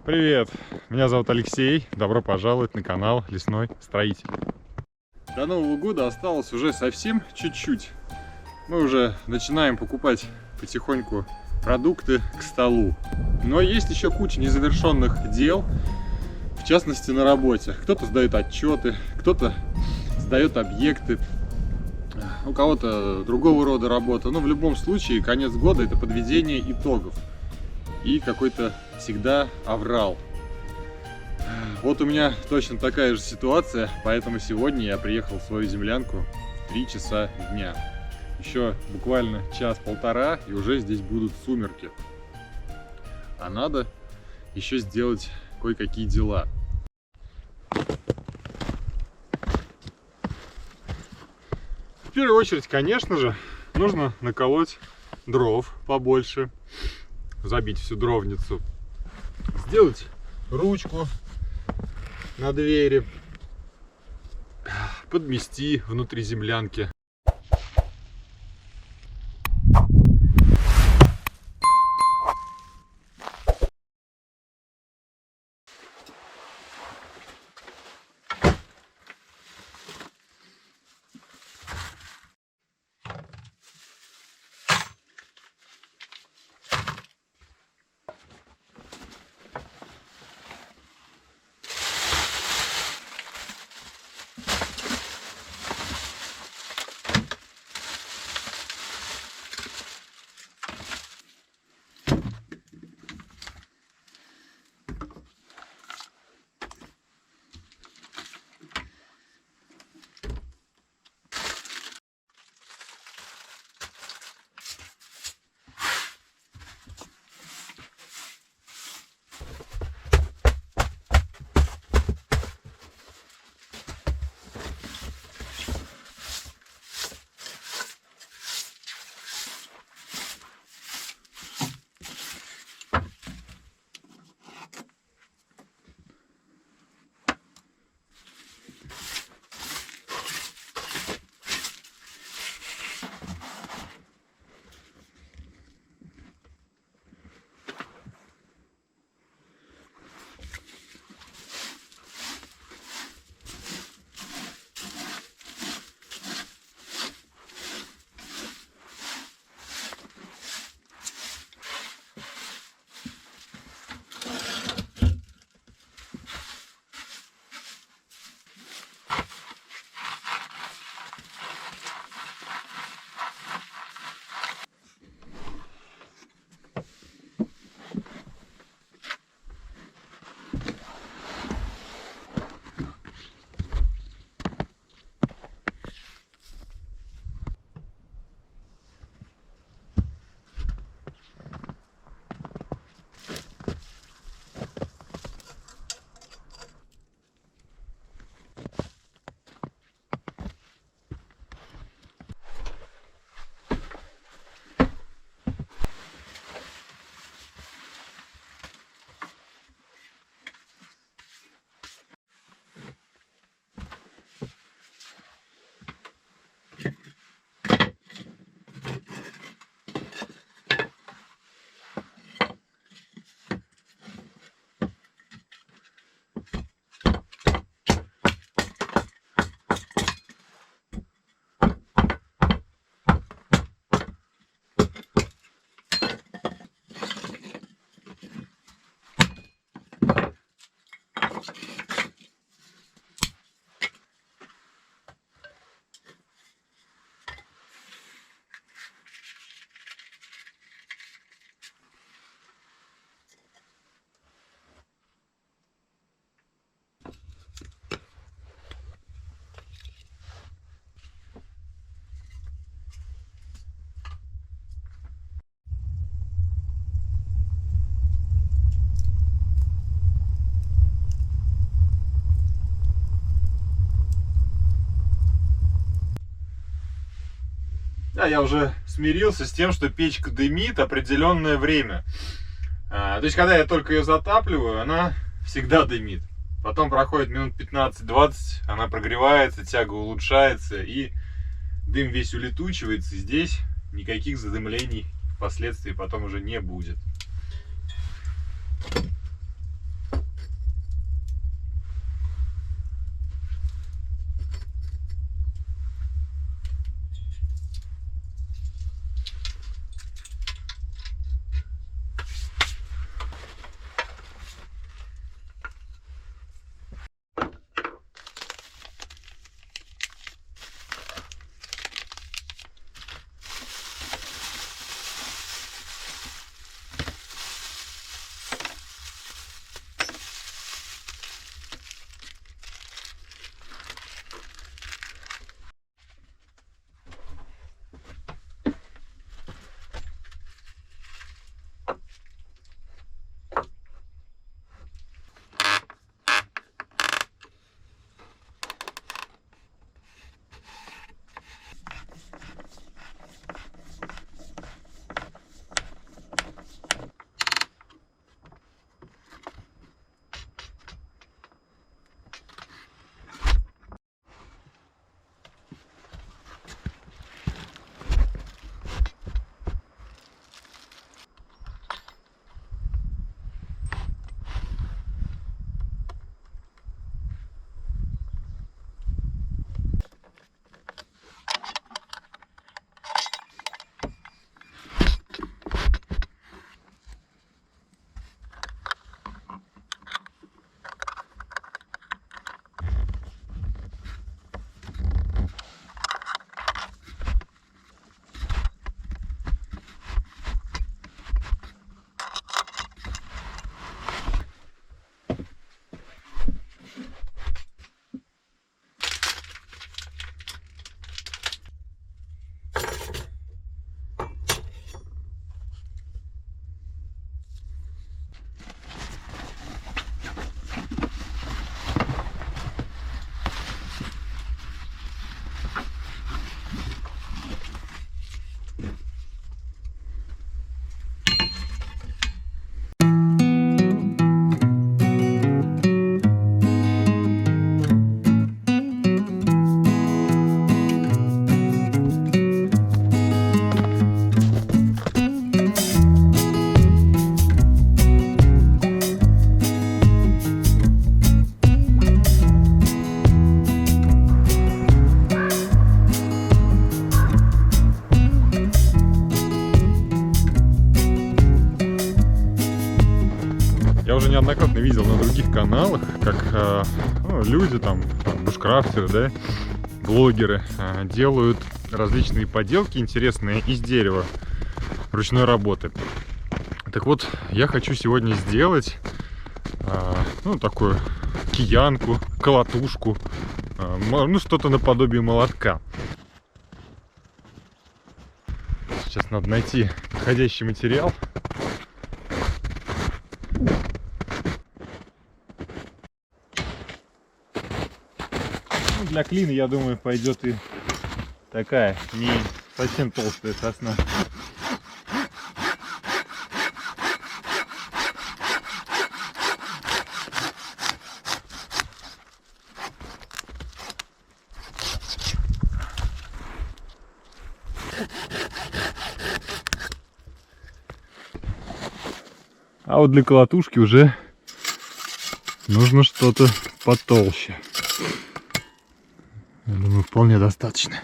Привет, меня зовут Алексей, добро пожаловать на канал Лесной Строитель. До Нового года осталось уже совсем чуть-чуть. Мы уже начинаем покупать потихоньку продукты к столу. Но есть еще куча незавершенных дел, в частности на работе. Кто-то сдает отчеты, кто-то сдает объекты, у кого-то другого рода работа. Но в любом случае конец года — это подведение итогов и какой-то всегда аврал. Вот у меня точно такая же ситуация, поэтому сегодня я приехал в свою землянку в 3 часа дня. Еще буквально час-полтора, и уже здесь будут сумерки. А надо еще сделать кое-какие дела. В первую очередь, конечно же, нужно наколоть дров побольше, забить всю дровницу, сделать ручку на двери, подмести внутри землянки. Да, я уже смирился с тем, что печка дымит определенное время. То есть, когда я только ее затапливаю, она всегда дымит. Потом проходит минут 15-20, она прогревается, тяга улучшается, и дым весь улетучивается. И здесь никаких задымлений впоследствии потом уже не будет. Я уже неоднократно видел на других каналах, как люди там бушкрафтеры, да, блогеры делают различные поделки интересные из дерева ручной работы. Так вот, я хочу сегодня сделать такую киянку, колотушку, что-то наподобие молотка. Сейчас надо найти подходящий материал. Для клина, я думаю, пойдет и такая не совсем толстая сосна. А вот для колотушки уже нужно что-то потолще. Я думаю, вполне достаточно.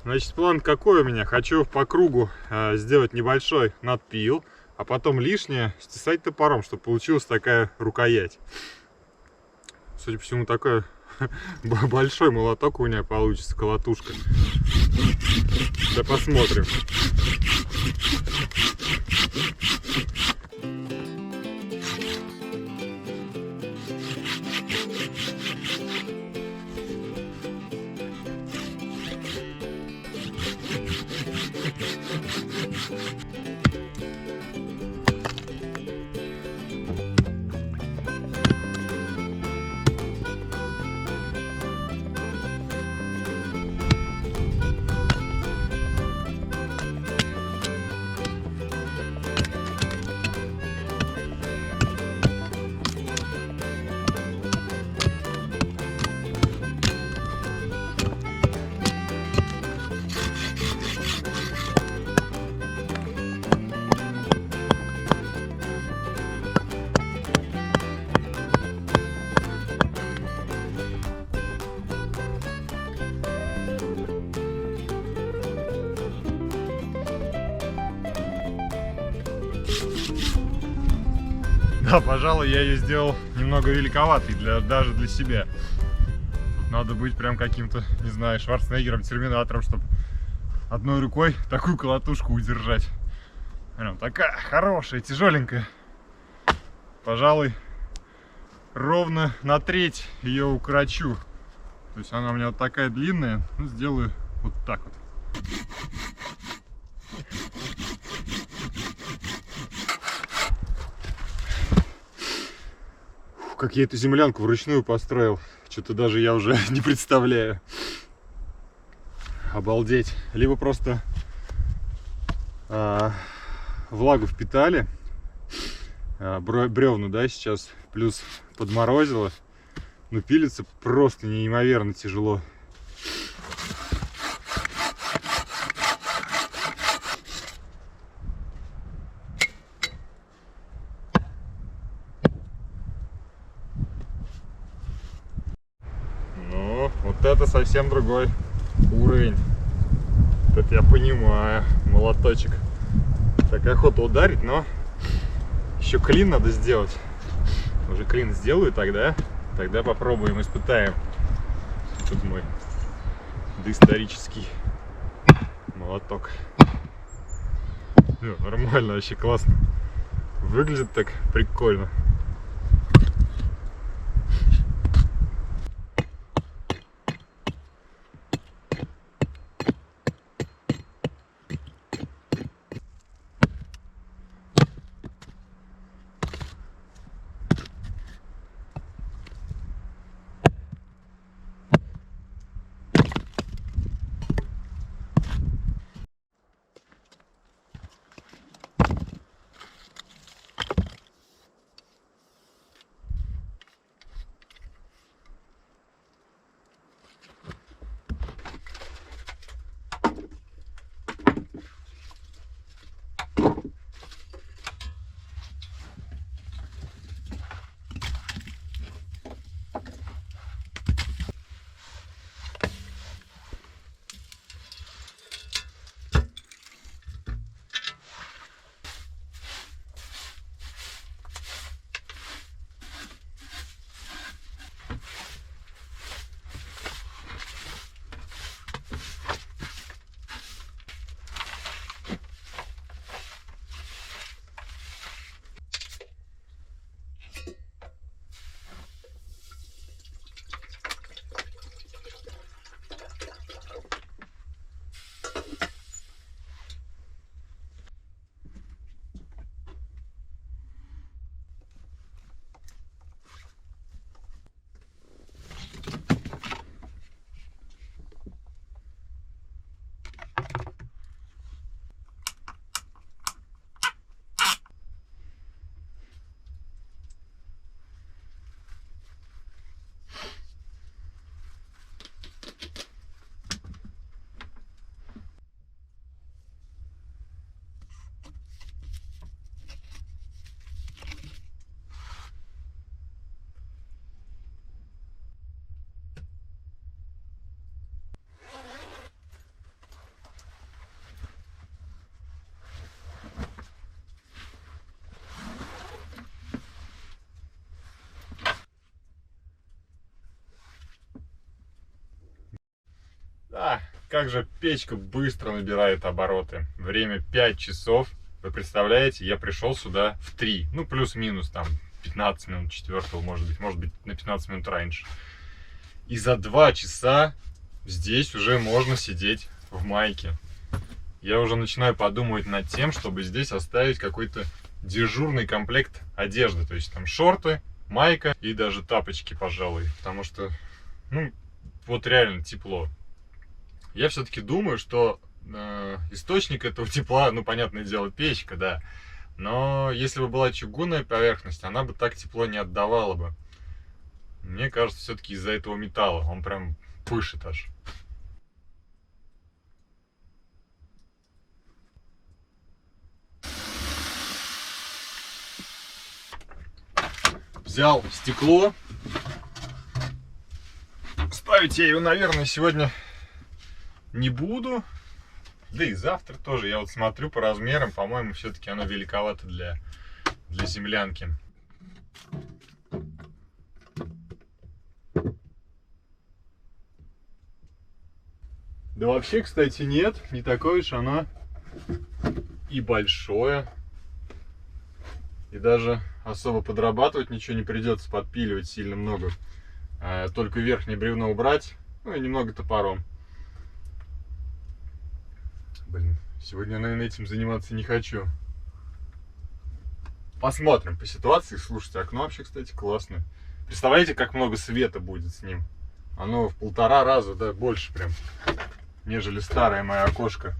Значит, план какой у меня? Хочу по кругу сделать небольшой надпил, а потом лишнее стесать топором, чтобы получилась такая рукоять. Судя по всему, такой большой молоток у меня получится, колотушка. Да посмотрим. Да, пожалуй, я ее сделал немного великоватой, даже для себя. Тут надо быть прям каким-то, не знаю, Шварценеггером, Терминатором, чтобы одной рукой такую колотушку удержать. Прям такая хорошая, тяжеленькая. Пожалуй, ровно на треть ее укорочу. То есть она у меня вот такая длинная, сделаю вот так вот. Как я эту землянку вручную построил, что-то даже я уже не представляю. Обалдеть. Либо просто влагу впитали, бревна, да, сейчас, плюс подморозило, но пилится просто неимоверно тяжело. Вот это совсем другой уровень. Вот это я понимаю, молоточек. Так охота ударить, но еще клин надо сделать. Уже клин сделаю тогда попробуем, испытаем. Тут мой доисторический молоток. Нормально, вообще классно. Выглядит так прикольно. Да, как же печка быстро набирает обороты. Время 5 часов. Вы представляете, я пришел сюда в 3. Ну, плюс-минус там 15 минут 4, может быть на 15 минут раньше. И за 2 часа здесь уже можно сидеть в майке. Я уже начинаю подумывать над тем, чтобы здесь оставить какой-то дежурный комплект одежды. То есть там шорты, майка и даже тапочки, пожалуй. Потому что, ну, вот реально тепло. Я все-таки думаю, что источник этого тепла, ну, понятное дело, печка, да. Но если бы была чугунная поверхность, она бы так тепло не отдавала бы. Мне кажется, все-таки из-за этого металла. Он прям пышет аж. Взял стекло. Ставить я его, наверное, сегодня не буду. Да и завтра тоже. Я вот смотрю по размерам. По-моему, все-таки оно великовато для землянки. Да вообще, кстати, нет. Не такое уж оно и большое. И даже особо подрабатывать ничего не придется, подпиливать сильно много. Только верхнее бревно убрать, ну и немного топором. Блин, сегодня, наверное, этим заниматься не хочу. Посмотрим по ситуации. Слушайте, окно вообще, кстати, классное. Представляете, как много света будет с ним? Оно в 1,5 раза, да, больше прям, нежели старое мое окошко.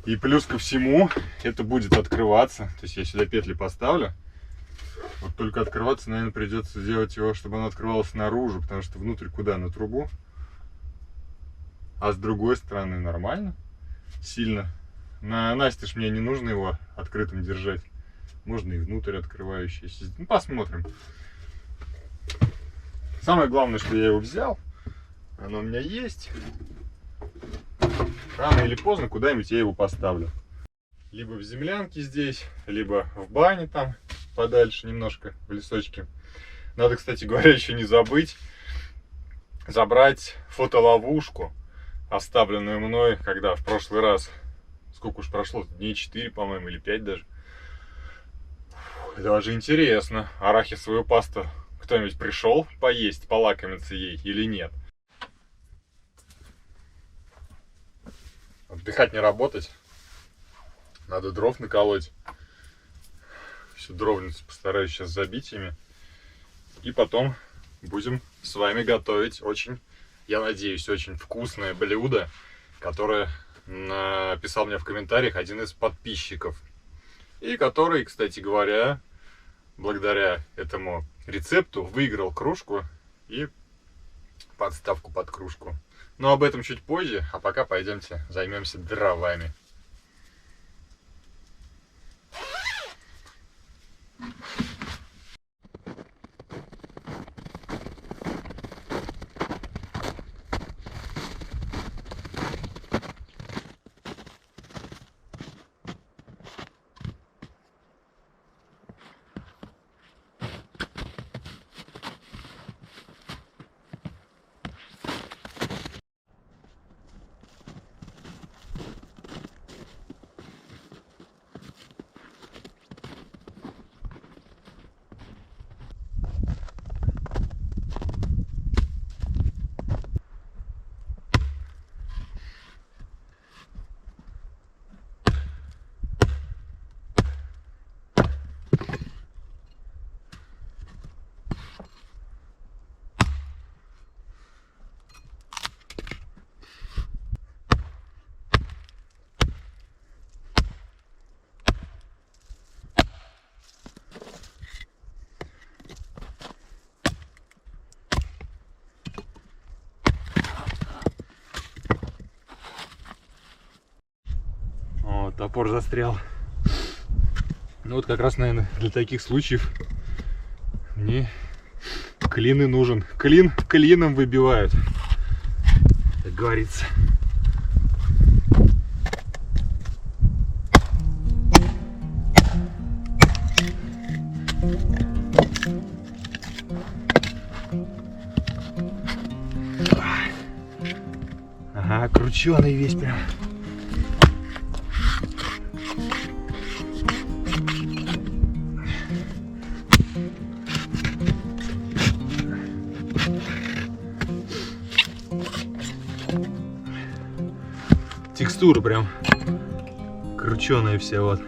И плюс ко всему, это будет открываться. То есть я сюда петли поставлю. Вот только открываться, наверное, придется сделать его, чтобы оно открывалось наружу. Потому что внутрь куда? На трубу. А с другой стороны нормально. Сильно. На настежь мне не нужно его открытым держать. Можно и внутрь открывающийся. Ну, посмотрим. Самое главное, что я его взял. Оно у меня есть. Рано или поздно куда-нибудь я его поставлю. Либо в землянке здесь, либо в бане там подальше немножко, в лесочке. Надо, кстати говоря, еще не забыть забрать фотоловушку, оставленную мной, когда в прошлый раз, сколько уж прошло, дней 4, по-моему, или 5 даже. Даже интересно, арахисовую пасту кто-нибудь пришел поесть, полакомиться ей или нет? Отдыхать, не работать. Надо дров наколоть. Всю дровницу постараюсь сейчас забить ими. И потом будем с вами готовить очень, я надеюсь, очень вкусное блюдо, которое написал мне в комментариях один из подписчиков. И который, кстати говоря, благодаря этому рецепту выиграл кружку и подставку под кружку. Но об этом чуть позже, а пока пойдемте займемся дровами. Топор застрял. Ну вот как раз, наверное, для таких случаев мне клин и нужен. Клин клином выбивают, как говорится. Ага, крученый весь прям. Текстура прям крученая вся вот.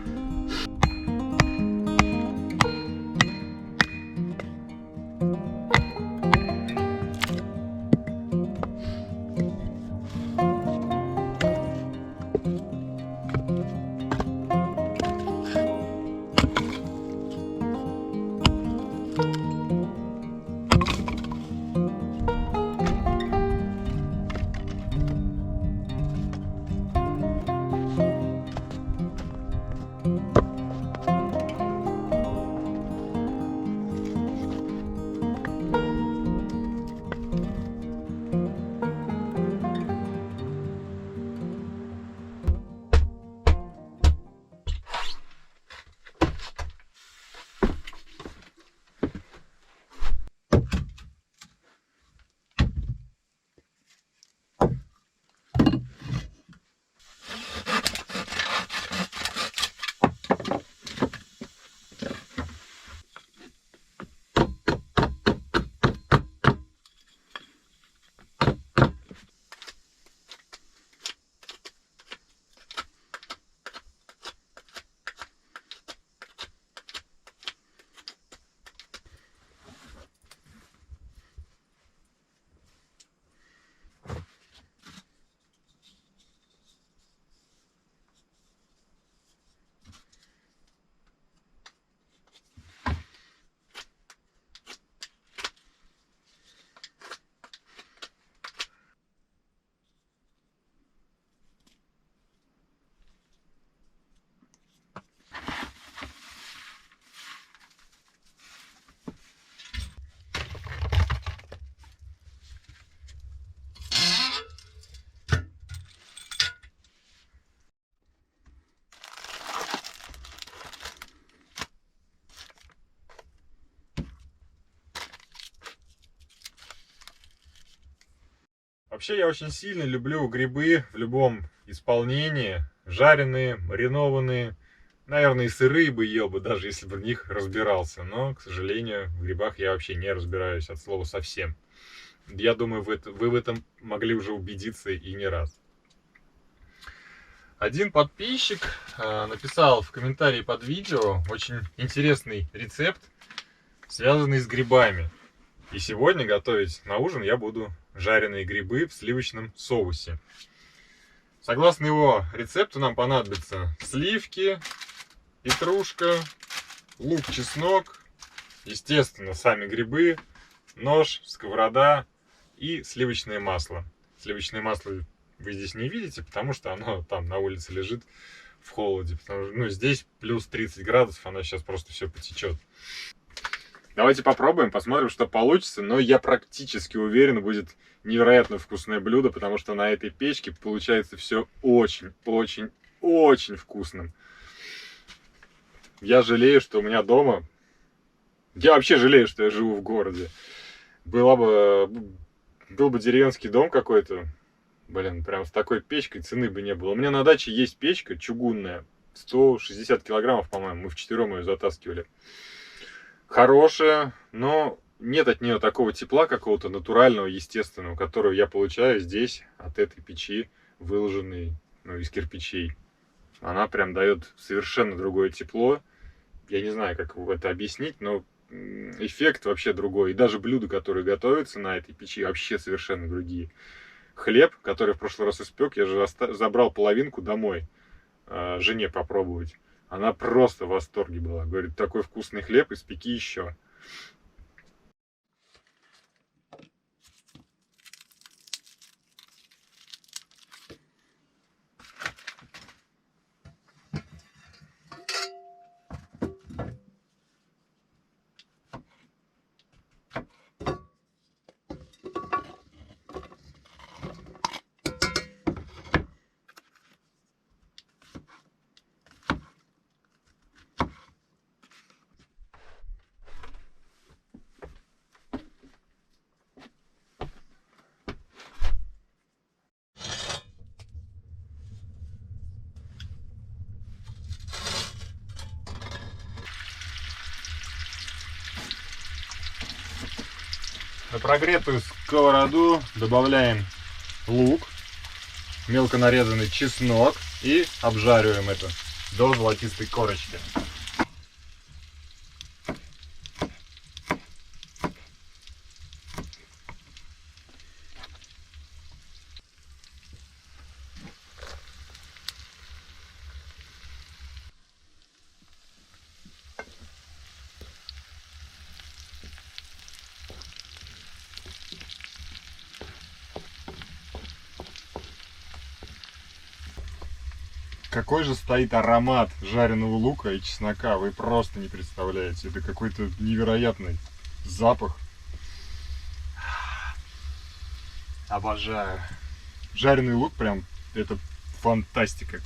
Вообще я очень сильно люблю грибы в любом исполнении. Жареные, маринованные. Наверное, и сырые бы ел бы, даже если бы в них разбирался. Но, к сожалению, в грибах я вообще не разбираюсь от слова совсем. Я думаю, вы в этом могли уже убедиться и не раз. Один подписчик написал в комментарии под видео очень интересный рецепт, связанный с грибами. И сегодня готовить на ужин я буду жареные грибы в сливочном соусе. Согласно его рецепту нам понадобятся сливки, петрушка, лук, чеснок, естественно, сами грибы, нож, сковорода и сливочное масло. Сливочное масло вы здесь не видите, потому что оно там на улице лежит в холоде. Потому что, здесь плюс 30 градусов, оно сейчас просто все потечет. Давайте попробуем, посмотрим, что получится. Но я практически уверен, будет невероятно вкусное блюдо, потому что на этой печке получается все очень вкусным. Я жалею, что у меня дома... Я вообще жалею, что я живу в городе. Был бы деревенский дом какой-то, блин, прям с такой печкой цены бы не было. У меня на даче есть печка чугунная, 160 килограммов, по-моему, мы вчетвером ее затаскивали. Хорошая, но нет от нее такого тепла какого-то натурального, естественного, которого я получаю здесь от этой печи, выложенной из кирпичей. Она прям дает совершенно другое тепло. Я не знаю, как это объяснить, но эффект вообще другой. И даже блюда, которые готовятся на этой печи, вообще совершенно другие. Хлеб, который в прошлый раз испек, я же забрал половинку домой жене попробовать. Она просто в восторге была. Говорит, такой вкусный хлеб, испеки еще. На прогретую сковороду добавляем лук, мелко нарезанный чеснок и обжариваем это до золотистой корочки. Какой же стоит аромат жареного лука и чеснока, вы просто не представляете. Это какой-то невероятный запах. Обожаю. Жареный лук прям, это фантастика.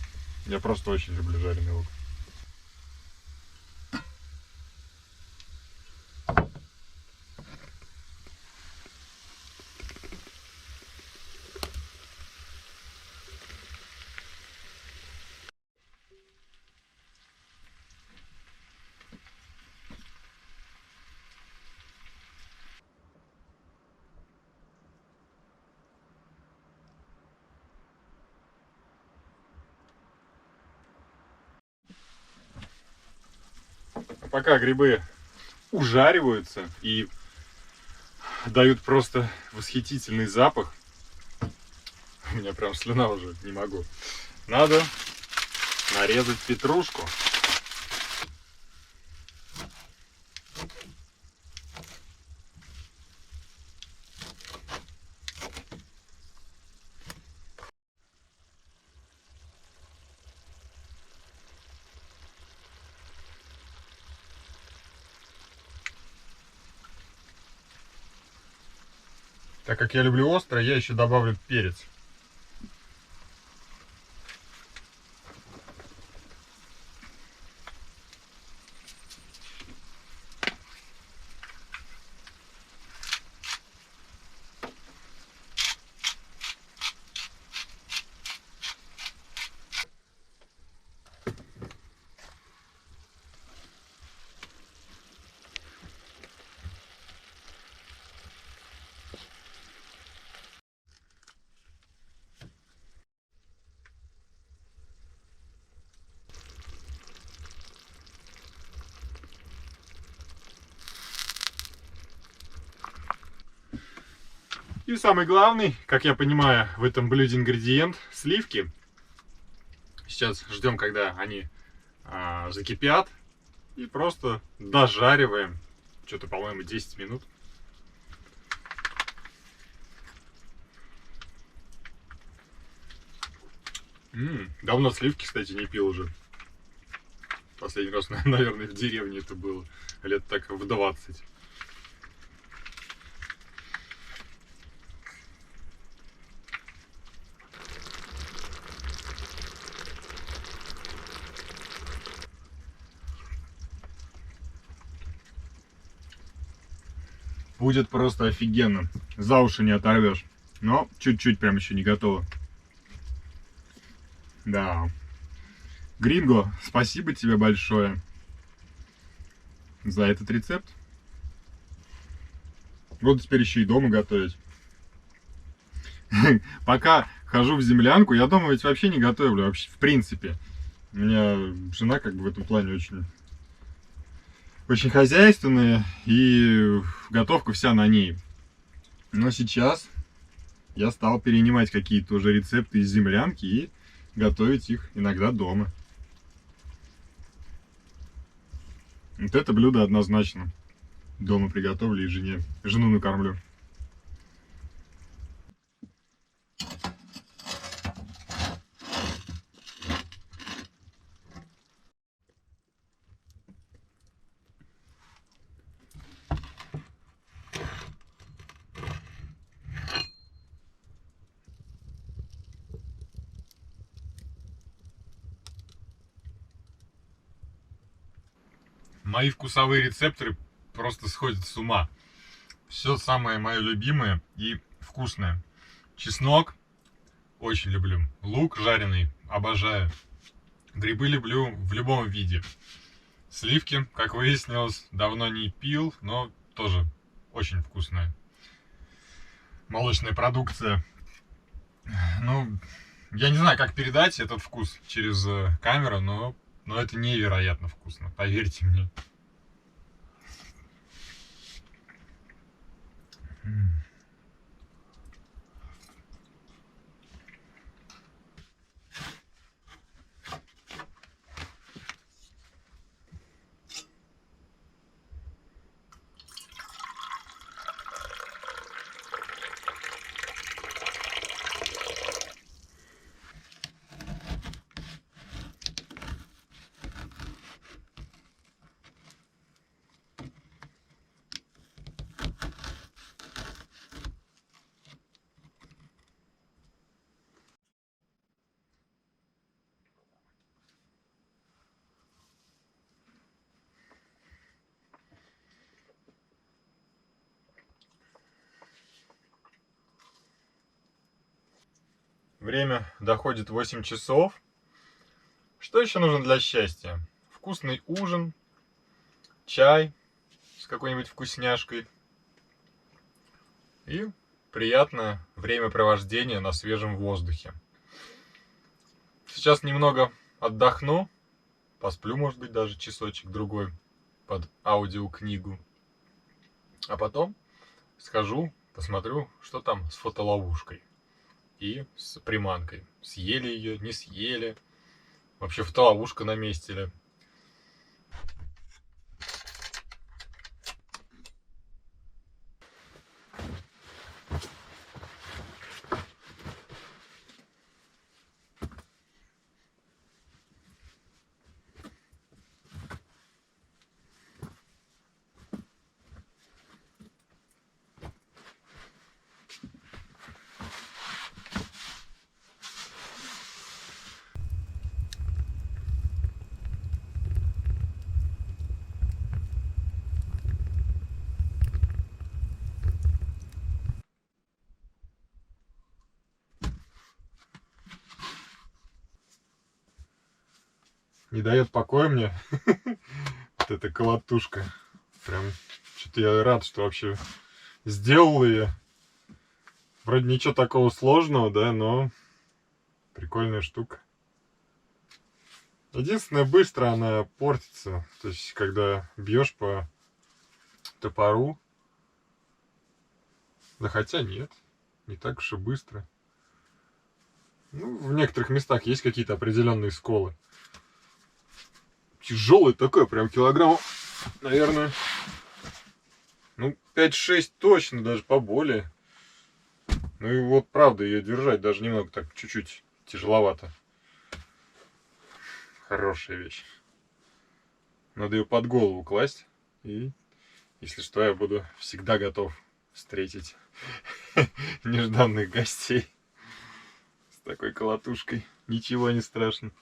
Я просто очень люблю жареный лук. Пока грибы ужариваются и дают просто восхитительный запах, у меня прям слюна уже, не могу. Надо нарезать петрушку. Так как я люблю острое, я еще добавлю перец. И самый главный, как я понимаю, в этом блюде ингредиент — сливки. Сейчас ждем, когда они закипят, и просто дожариваем. Что-то, по-моему, 10 минут. Давно сливки, кстати, не пил уже. Последний раз, наверное, в деревне это было. Лет так в 20. Будет просто офигенно. За уши не оторвешь. Но чуть-чуть прям еще не готово. Да. Гринго, спасибо тебе большое за этот рецепт. Буду теперь еще и дома готовить. Пока хожу в землянку, я дома ведь вообще не готовлю, вообще, в принципе. У меня жена как бы в этом плане очень хозяйственная, и готовка вся на ней. Но сейчас я стал перенимать какие-то уже рецепты из землянки и готовить их иногда дома. Вот это блюдо однозначно дома приготовлю и жену накормлю. Мои вкусовые рецепторы просто сходят с ума. Все самое мое любимое и вкусное. Чеснок очень люблю. Лук жареный обожаю. Грибы люблю в любом виде. Сливки, как выяснилось, давно не пил, но тоже очень вкусные. молочная продукция. Ну, я не знаю, как передать этот вкус через камеру, но это невероятно вкусно, поверьте мне. Время доходит 8 часов. Что еще нужно для счастья? Вкусный ужин, чай с какой-нибудь вкусняшкой и приятное времяпровождение на свежем воздухе. Сейчас немного отдохну, посплю, может быть, даже часочек-другой под аудиокнигу. А потом схожу, посмотрю, что там с фотоловушкой и с приманкой. Съели ее, не съели. Вообще фотоловушка на месте ли. Не дает покоя мне вот эта колотушка. Прям что-то я рад, что вообще сделал ее. Вроде ничего такого сложного, да, но прикольная штука. Единственное, быстро она портится. То есть, когда бьешь по топору. Да хотя нет, не так уж и быстро. Ну, в некоторых местах есть какие-то определенные сколы. Тяжелый такой, прям килограмм, наверное, ну, 5-6 точно, даже поболее. Ну и вот, правда, ее держать даже немного так, чуть-чуть тяжеловато. Хорошая вещь. Надо ее под голову класть. И, если что, я буду всегда готов встретить нежданных гостей с такой колотушкой. Ничего не страшно.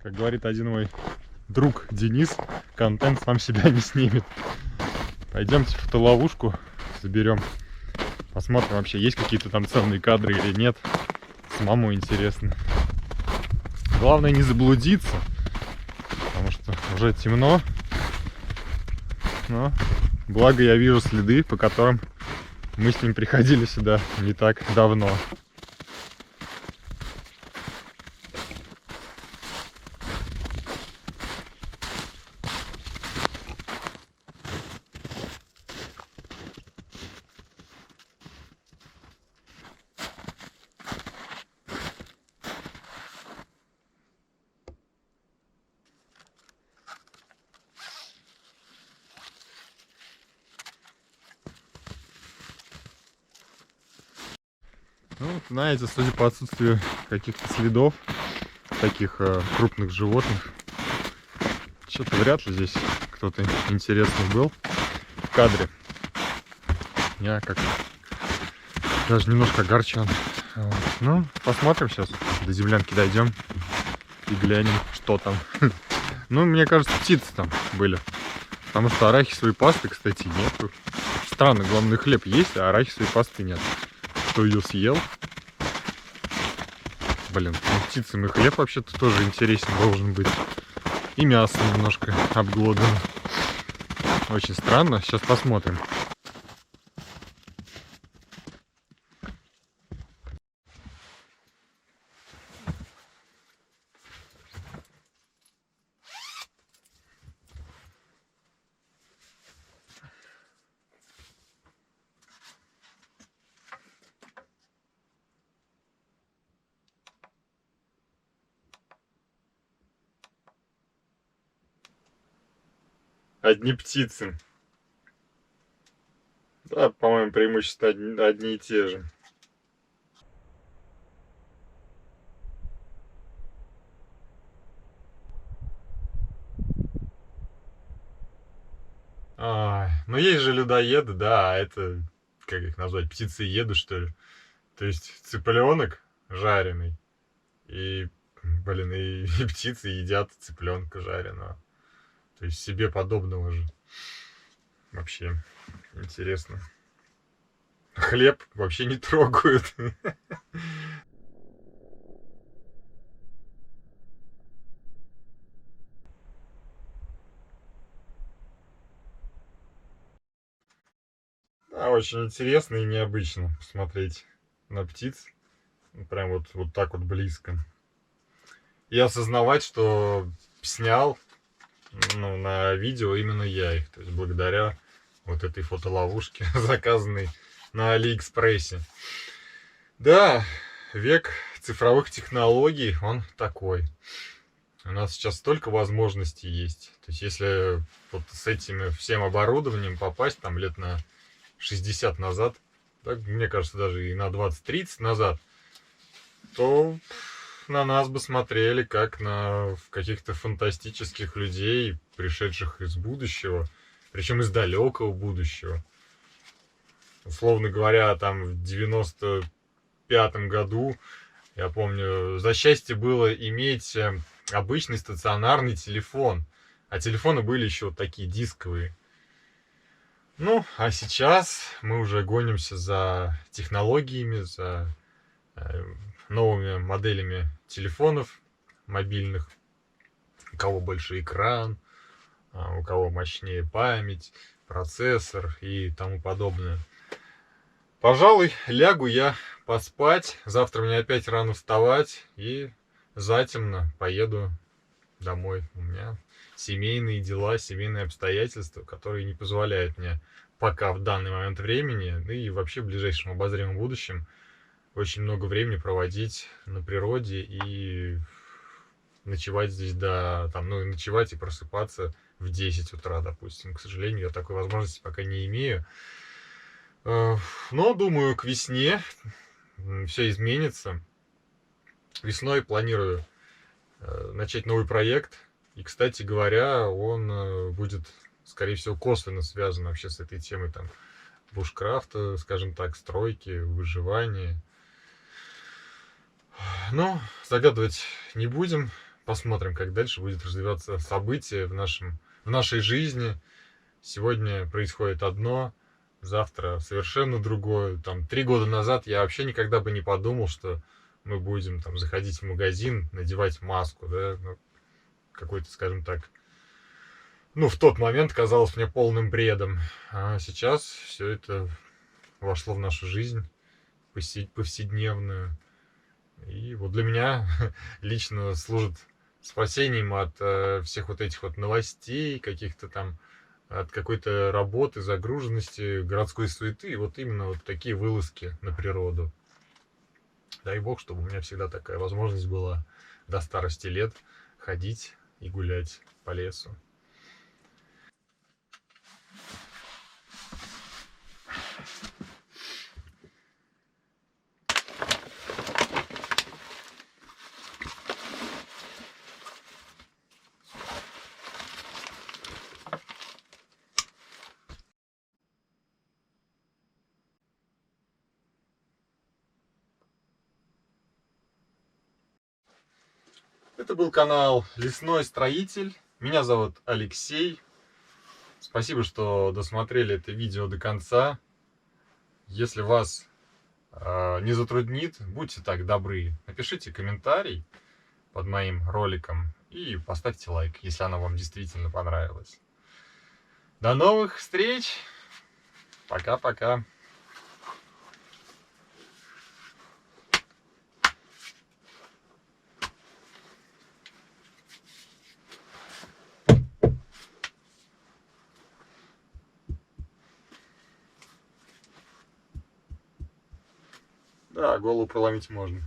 Как говорит один мой друг Денис, контент сам себя не снимет. Пойдемте в фотоловушку заберем. Посмотрим, вообще есть какие-то там ценные кадры или нет. Самому интересно. Главное не заблудиться, потому что уже темно. Но благо я вижу следы, по которым мы с ним приходили сюда не так давно. Ну, знаете, судя по отсутствию каких-то следов таких крупных животных, что-то вряд ли здесь кто-то интересный был в кадре. Я как Даже немножко огорчен. Вот. Ну, посмотрим сейчас. До землянки дойдем и глянем, что там. Ну, мне кажется, птицы там были. Потому что арахисовой пасты, кстати, нету. Странно, главный хлеб есть, а арахисовой пасты нет. Кто ее съел? Блин, ну, птицам и хлеб вообще-то тоже интересен должен быть. И мясо немножко обглодано. Очень странно. Сейчас посмотрим. Одни птицы. Да, по-моему, преимущества одни и те же. Ну есть же людоеды, да, это, как их назвать, птицееды, что ли. То есть цыпленок жареный, и, блин, и птицы едят цыпленка жареного. То есть себе подобного же. Вообще интересно. Хлеб вообще не трогают. Да, очень интересно и необычно посмотреть на птиц. Прям вот так вот близко. И осознавать, что снял, ну, на видео именно я их. То есть благодаря вот этой фотоловушке, заказанной на Алиэкспрессе. Да, век цифровых технологий, он такой. У нас сейчас столько возможностей есть. То есть если вот с этим всем оборудованием попасть там лет на 60 назад, так, мне кажется, даже и на 20-30 назад, то на нас бы смотрели как на каких-то фантастических людей, пришедших из будущего, причем из далекого будущего. Условно говоря, там в 95-м году, я помню, за счастье было иметь обычный стационарный телефон, а телефоны были еще вот такие дисковые. Ну, а сейчас мы уже гонимся за технологиями, за новыми моделями телефонов мобильных. У кого больше экран, у кого мощнее память, процессор и тому подобное. Пожалуй, лягу я поспать. Завтра мне опять рано вставать и затемно поеду домой. У меня семейные дела, семейные обстоятельства, которые не позволяют мне пока в данный момент времени, да и вообще в ближайшем обозримом будущем, очень много времени проводить на природе и ночевать здесь ну, ночевать и просыпаться в 10 утра, допустим. К сожалению, я такой возможности пока не имею. Но, думаю, к весне все изменится. Весной планирую начать новый проект. И, кстати говоря, он будет, скорее всего, косвенно связан вообще с этой темой там бушкрафта, скажем так, стройки, выживания. Но загадывать не будем. Посмотрим, как дальше будет развиваться события в нашей жизни. Сегодня происходит одно, завтра совершенно другое. Там 3 года назад я вообще никогда бы не подумал, что мы будем там заходить в магазин, надевать маску, да, ну, какой-то, скажем так, ну, в тот момент казалось мне полным бредом. А сейчас все это вошло в нашу жизнь повседневную. И вот для меня лично служит спасением от всех вот этих вот новостей, каких-то там, от какой-то работы, загруженности, городской суеты. И вот именно вот такие вылазки на природу. Дай бог, чтобы у меня всегда такая возможность была до старости лет ходить и гулять по лесу. Это был канал Лесной Строитель. Меня зовут Алексей. Спасибо, что досмотрели это видео до конца. Если вас не затруднит, будьте так добры, напишите комментарий под моим роликом и поставьте лайк, если оно вам действительно понравилось. До новых встреч! Пока-пока! Да, голову проломить можно.